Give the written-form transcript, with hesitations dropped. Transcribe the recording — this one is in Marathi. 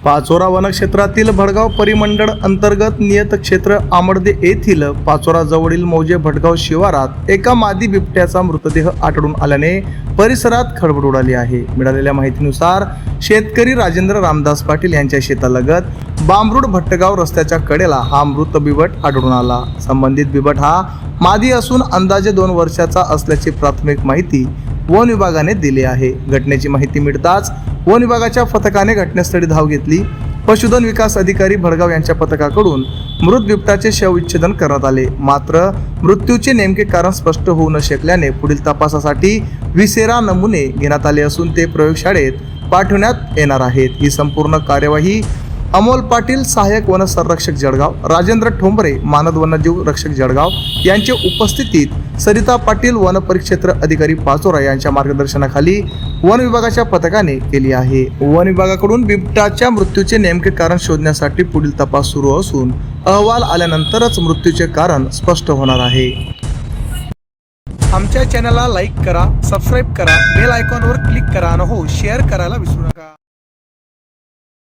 पाचोरा वनक्षेत्रातील भडगाव परिमंडळ अंतर्गत नियत क्षेत्र आमर्दे येथील पाचोरा जवळील मौजे भडगाव शिवारात एका मादी बिबट्याचा मृतदेह आढळून आल्याने परिसरात खळबळ उडाली आहे। मिळालेल्या माहितीनुसार शेतकरी राजेंद्र रामदास पाटील यांच्या शेतालगत बांबरूड भट्टगाव रस्त्याच्या कडेला हा मृत बिबट आढळून आला। संबंधित बिबट हा मादी असून अंदाजे 2 वर्षाचा असल्याची प्राथमिक माहिती वन विभागाने दिली आहे। घटनेची माहिती मिळताच वन विभागाच्या पथकाने घटनास्थळी धाव घेतली। पशुधन विकास अधिकारी भडगाव यांच्या पथकाकडून मृत बिबटाचे शवविच्छेदन करण्यात आले। मात्र मृत्यूचे नेमके कारण स्पष्ट होऊ न शकल्याने पुढील तपासासाठी विसेरा नमुने घेण्यात आले असून ते प्रयोगशाळेत पाठवण्यात येणार आहेत। ही संपूर्ण कार्यवाही अमोल पाटील सहाय्यक वन संरक्षक जळगाव, राजेंद्र ठोंबरे मानद वन्यजीव रक्षक जळगाव यांच्या उपस्थितीत सरिता पाटील वन परिक्षेत्र अधिकारी पाचोरा यांच्या मार्गदर्शनाखाली वन विभागाच्या पथकाने केली आहे। वन विभागाकडून बिबटाच्या मृत्यूचे नेमके कारण शोधण्यासाठी पुढील तपास सुरू असून अहवाल आल्यानंतरच मृत्यूचे कारण स्पष्ट होणार आहे। आमच्या चॅनलला लाईक करा, सबस्क्राईब करा, बेल आयकॉनवर क्लिक करा आणि शेअर करायला विसरू नका।